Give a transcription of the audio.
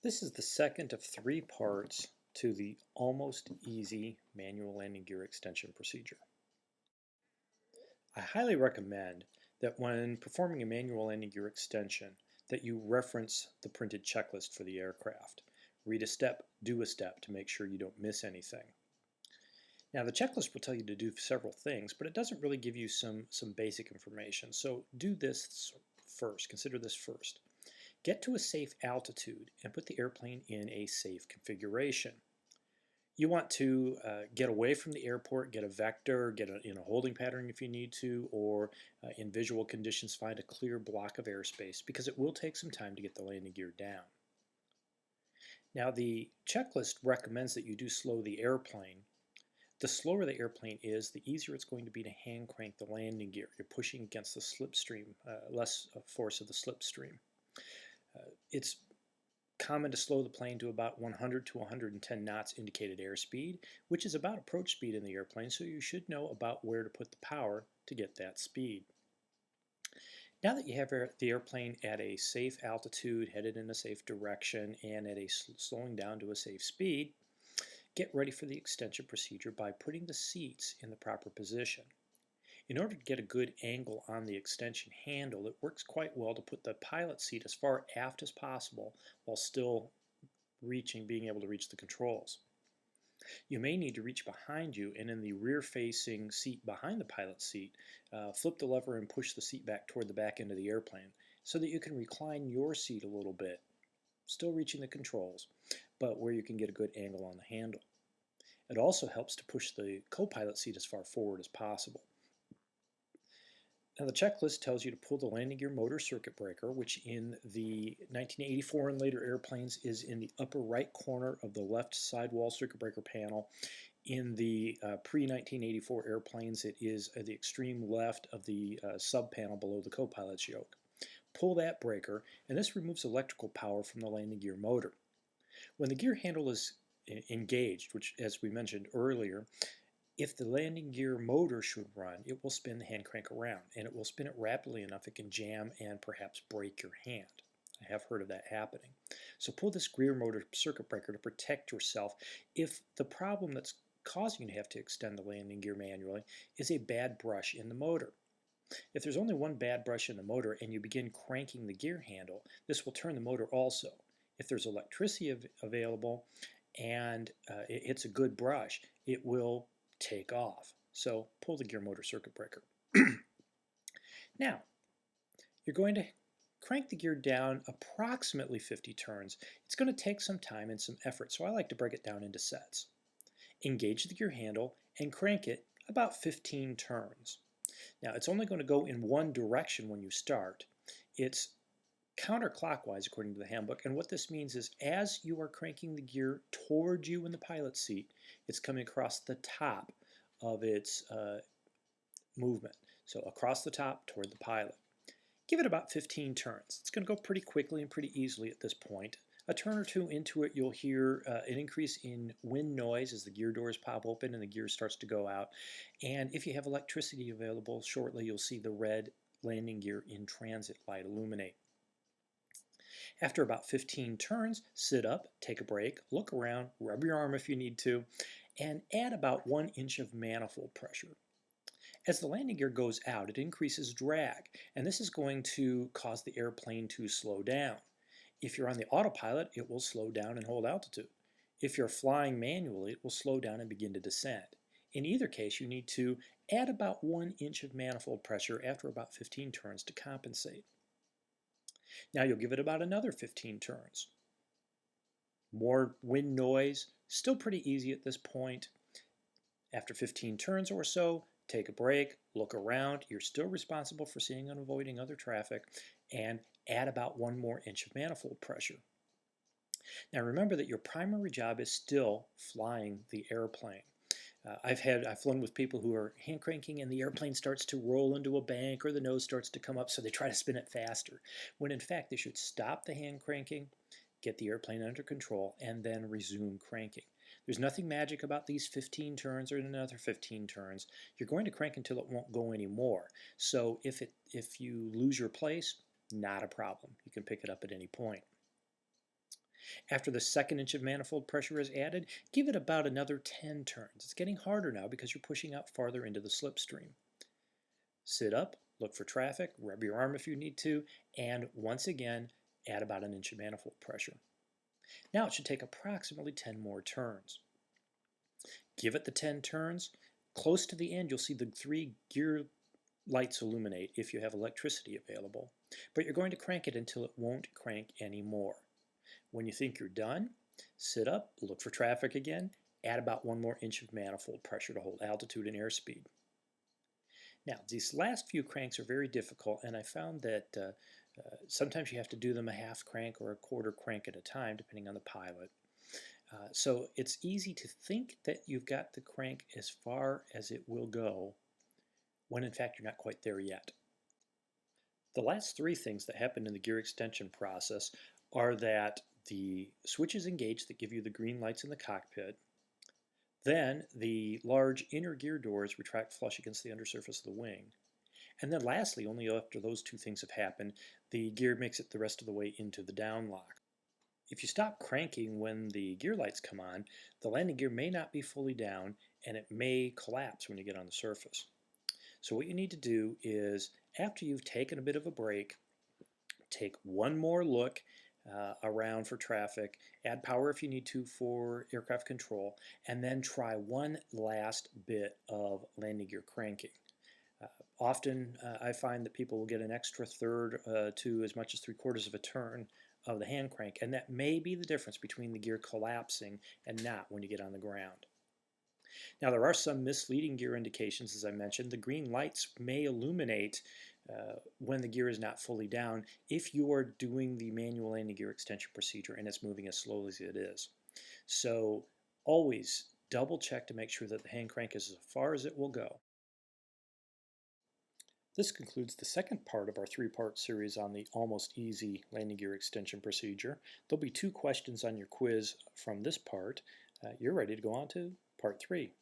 This is the second of three parts to the almost easy manual landing gear extension procedure. I highly recommend that when performing a manual landing gear extension that you reference the printed checklist for the aircraft. Read a step, do a step to make sure you don't miss anything. Now the checklist will tell you to do several things, but it doesn't really give you some basic information. So do this first, consider this first. Get to a safe altitude and put the airplane in a safe configuration. You want to get away from the airport, get a vector, in a holding pattern if you need to, or in visual conditions find a clear block of airspace because it will take some time to get the landing gear down. Now the checklist recommends that you do slow the airplane. The slower the airplane is, the easier it's going to be to hand crank the landing gear. You're pushing against the slipstream, less force of the slipstream. It's common to slow the plane to about 100 to 110 knots indicated airspeed, which is about approach speed in the airplane, so you should know about where to put the power to get that speed. Now that you have the airplane at a safe altitude, headed in a safe direction, and at a slowing down to a safe speed, get ready for the extension procedure by putting the seats in the proper position. In order to get a good angle on the extension handle, it works quite well to put the pilot seat as far aft as possible while still being able to reach the controls. You may need to reach behind you and in the rear-facing seat behind the pilot seat, flip the lever and push the seat back toward the back end of the airplane so that you can recline your seat a little bit, still reaching the controls, but where you can get a good angle on the handle. It also helps to push the co-pilot seat as far forward as possible. Now the checklist tells you to pull the landing gear motor circuit breaker, which in the 1984 and later airplanes is in the upper right corner of the left sidewall circuit breaker panel. In the pre-1984 airplanes, it is at the extreme left of the sub panel below the co-pilot's yoke. Pull that breaker, and this removes electrical power from the landing gear motor. When the gear handle is engaged, which as we mentioned earlier, if the landing gear motor should run, it will spin the hand crank around, and it will spin it rapidly enough it can jam and perhaps break your hand. I have heard of that happening. So pull this gear motor circuit breaker to protect yourself if the problem that's causing you to have to extend the landing gear manually is a bad brush in the motor. If there's only one bad brush in the motor and you begin cranking the gear handle, this will turn the motor also. If there's electricity available and it hits a good brush, it will take off. So pull the gear motor circuit breaker. Now, you're going to crank the gear down approximately 50 turns. It's going to take some time and some effort, so I like to break it down into sets. Engage the gear handle and crank it about 15 turns. Now, it's only going to go in one direction when you start. It's counterclockwise according to the handbook, and what this means is as you are cranking the gear toward you in the pilot's seat, it's coming across the top of its movement. So across the top toward the pilot. Give it about 15 turns. It's going to go pretty quickly and pretty easily at this point. A turn or two into it, you'll hear an increase in wind noise as the gear doors pop open and the gear starts to go out. And if you have electricity available shortly, you'll see the red landing gear in transit light illuminate. After about 15 turns, sit up, take a break, look around, rub your arm if you need to, and add about 1 inch of manifold pressure. As the landing gear goes out, it increases drag, and this is going to cause the airplane to slow down. If you're on the autopilot, it will slow down and hold altitude. If you're flying manually, it will slow down and begin to descend. In either case, you need to add about 1 inch of manifold pressure after about 15 turns to compensate. Now you'll give it about another 15 turns. More wind noise, still pretty easy at this point. After 15 turns or so, take a break, look around. You're still responsible for seeing and avoiding other traffic, and add about 1 more inch of manifold pressure. Now remember that your primary job is still flying the airplane. I've flown with people who are hand cranking and the airplane starts to roll into a bank or the nose starts to come up, so they try to spin it faster, when in fact they should stop the hand cranking, get the airplane under control, and then resume cranking. There's nothing magic about these 15 turns or another 15 turns. You're going to crank until it won't go anymore. So if you lose your place, not a problem. You can pick it up at any point. After the second inch of manifold pressure is added, give it about another 10 turns. It's getting harder now because you're pushing out farther into the slipstream. Sit up, look for traffic, rub your arm if you need to, and once again, add about an inch of manifold pressure. Now it should take approximately 10 more turns. Give it the 10 turns. Close to the end, you'll see the 3 gear lights illuminate if you have electricity available, but you're going to crank it until it won't crank anymore. When you think you're done, sit up, look for traffic again, add about 1 more inch of manifold pressure to hold altitude and airspeed. Now, these last few cranks are very difficult, and I found that sometimes you have to do them a half crank or a quarter crank at a time, depending on the pilot. So it's easy to think that you've got the crank as far as it will go, when in fact you're not quite there yet. The last 3 things that happen in the gear extension process are that the switches engage that give you the green lights in the cockpit. Then the large inner gear doors retract flush against the undersurface of the wing. And then lastly, only after those 2 things have happened, the gear makes it the rest of the way into the down lock. If you stop cranking when the gear lights come on, the landing gear may not be fully down and it may collapse when you get on the surface. So what you need to do is, after you've taken a bit of a break, take one more look around for traffic, add power if you need to for aircraft control, and then try one last bit of landing gear cranking. Often I find that people will get an extra third to as much as 3/4 of a turn of the hand crank, and that may be the difference between the gear collapsing and not when you get on the ground. Now there are some misleading gear indications, as I mentioned. The green lights may illuminate when the gear is not fully down if you are doing the manual landing gear extension procedure and it's moving as slowly as it is. So always double check to make sure that the hand crank is as far as it will go. This concludes the second part of our 3-part series on the almost easy landing gear extension procedure. There'll be 2 questions on your quiz from this part. You're ready to go on to part 3.